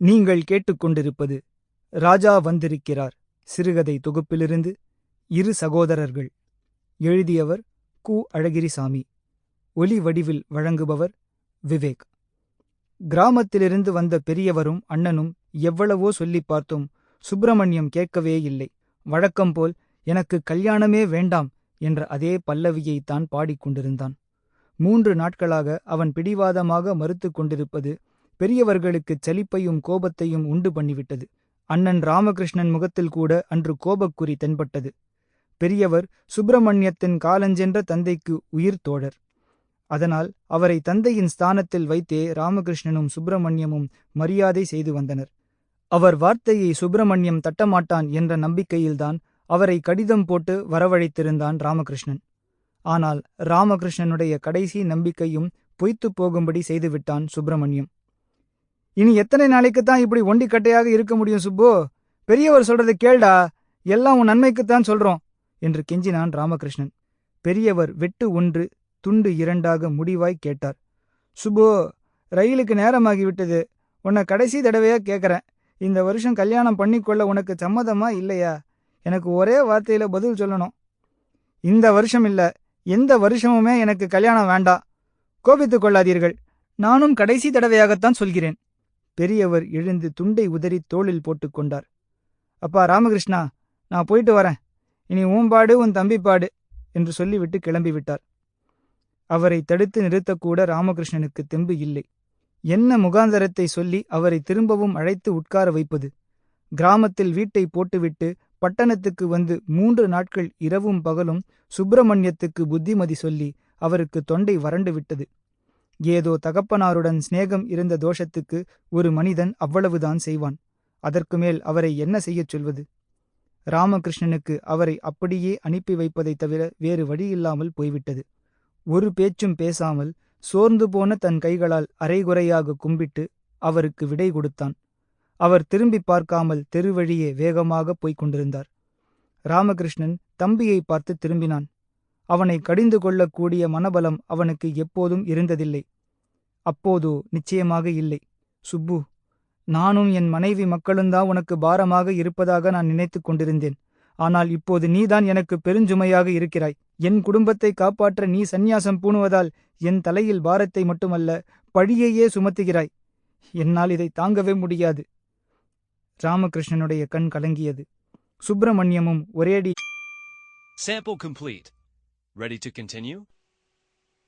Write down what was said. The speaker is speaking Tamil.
நீங்கள் கேட்டுக்கொண்டிருப்பது ராஜா வந்திருக்கிறார் சிறுகதை தொகுப்பிலிருந்து இரு சகோதரர்கள். எழுதியவர் கு. அழகிரிசாமி. ஒலி வடிவில் வழங்குபவர் விவேக். கிராமத்திலிருந்து வந்த பெரியவரும் அண்ணனும் எவ்வளவோ சொல்லிப் பார்த்தோம். சுப்பிரமணியம் கேட்கவே இல்லை. வழக்கம்போல் எனக்கு கல்யாணமே வேண்டாம் என்ற அதே பல்லவியைத்தான் பாடிக்கொண்டிருந்தான். 3 நாட்களாக அவன் பிடிவாதமாக மறுத்து கொண்டிருப்பது பெரியவர்களுக்குச் சலிப்பையும் கோபத்தையும் உண்டு பண்ணிவிட்டது. அண்ணன் ராமகிருஷ்ணன் முகத்தில் கூட அன்று கோபக்குறி தென்பட்டது. பெரியவர் சுப்பிரமணியத்தின் காலஞ்சென்ற தந்தைக்கு உயிர் தோழர். அதனால் அவரை தந்தையின் ஸ்தானத்தில் வைத்தே ராமகிருஷ்ணனும் சுப்பிரமணியமும் மரியாதை செய்து வந்தனர். அவர் வார்த்தையை சுப்பிரமணியம் தட்டமாட்டான் என்ற நம்பிக்கையில்தான் அவரை கடிதம் போட்டு வரவழைத்திருந்தான் ராமகிருஷ்ணன். ஆனால் ராமகிருஷ்ணனுடைய கடைசி நம்பிக்கையும் பொய்த்துப் போகும்படி செய்துவிட்டான் சுப்பிரமணியம். இனி எத்தனை நாளைக்குத்தான் இப்படி ஒண்டிக்கட்டையாக இருக்க முடியும் சுப்பு? பெரியவர் சொல்றதை கேள்டா, எல்லாம் உன் நன்மைக்குத்தான் சொல்றோம் என்று கெஞ்சினான் ராமகிருஷ்ணன். பெரியவர் வெட்டு 1 துண்டு 2 முடிவாய் கேட்டார். சுப்பு, ரயிலுக்கு நேரமாகிவிட்டது. உன்னை கடைசி தடவையா கேட்கறேன். இந்த வருஷம் கல்யாணம் பண்ணிக்கொள்ள உனக்கு சம்மதமா இல்லையா? எனக்கு ஒரே வார்த்தையில பதில் சொல்லணும். இந்த வருஷம் இல்ல, எந்த வருஷமுமே எனக்கு கல்யாணம் வேண்டாம். கோபித்துக் கொள்ளாதீர்கள். நானும் கடைசி தடவையாகத்தான் சொல்கிறேன். பெரியவர் எழுந்து துண்டை உதறி தோளில் போட்டுக்கொண்டார். அப்பா ராமகிருஷ்ணா, நான் போயிட்டு வரேன். இனி ஊம்பாடு உன் தம்பிப்பாடு என்று சொல்லிவிட்டு கிளம்பிவிட்டார். அவரை தடுத்து நிறுத்தக்கூட ராமகிருஷ்ணனுக்கு தெம்பு இல்லை. என்ன முகாந்தரத்தை சொல்லி அவரை திரும்பவும் அழைத்து உட்கார வைப்பது? கிராமத்தில் வீட்டை போட்டுவிட்டு பட்டணத்துக்கு வந்து 3 நாட்கள் இரவும் பகலும் சுப்பிரமணியத்துக்கு புத்திமதி சொல்லி அவருக்கு தொண்டை வறண்டு விட்டது. ஏதோ தகப்பனாருடன் சிநேகம் இருந்த தோஷத்துக்கு ஒரு மனிதன் அவ்வளவுதான் செய்வான். அதற்கு மேல் அவரை என்ன செய்யச் சொல்வது? ராமகிருஷ்ணனுக்கு அவரை அப்படியே அனுப்பி வைப்பதைத் தவிர வேறு வழியில்லாமல் போய்விட்டது. ஒரு பேச்சும் பேசாமல் சோர்ந்து போன தன் கைகளால் அரைகுறையாக கும்பிட்டு அவருக்கு விடை கொடுத்தான். அவர் திரும்பி பார்க்காமல் தெருவழியே வேகமாக போய்க் கொண்டிருந்தார். ராமகிருஷ்ணன் தம்பியை பார்த்து திரும்பினான். அவனை கடிந்து கொள்ளக்கூடிய மனபலம் அவனுக்கு எப்போதும் இருந்ததில்லை. அப்போதோ நிச்சயமாக இல்லை. சுப்பு, நானும் என் மனைவி மக்களும்தான் உனக்கு பாரமாக இருப்பதாக நான் நினைத்து கொண்டிருந்தேன். ஆனால் இப்போது நீதான் எனக்கு பெருஞ்சுமையாக இருக்கிறாய். என் குடும்பத்தை காப்பாற்ற நீ சந்நியாசம் பூணுவதால் என் தலையில் பாரத்தை மட்டுமல்ல, பழியையே சுமத்துகிறாய். என்னால் இதை தாங்கவே முடியாது. ராமகிருஷ்ணனுடைய கண் கலங்கியது. சுப்பிரமணியமும் ஒரேடி Sample complete. Ready to continue?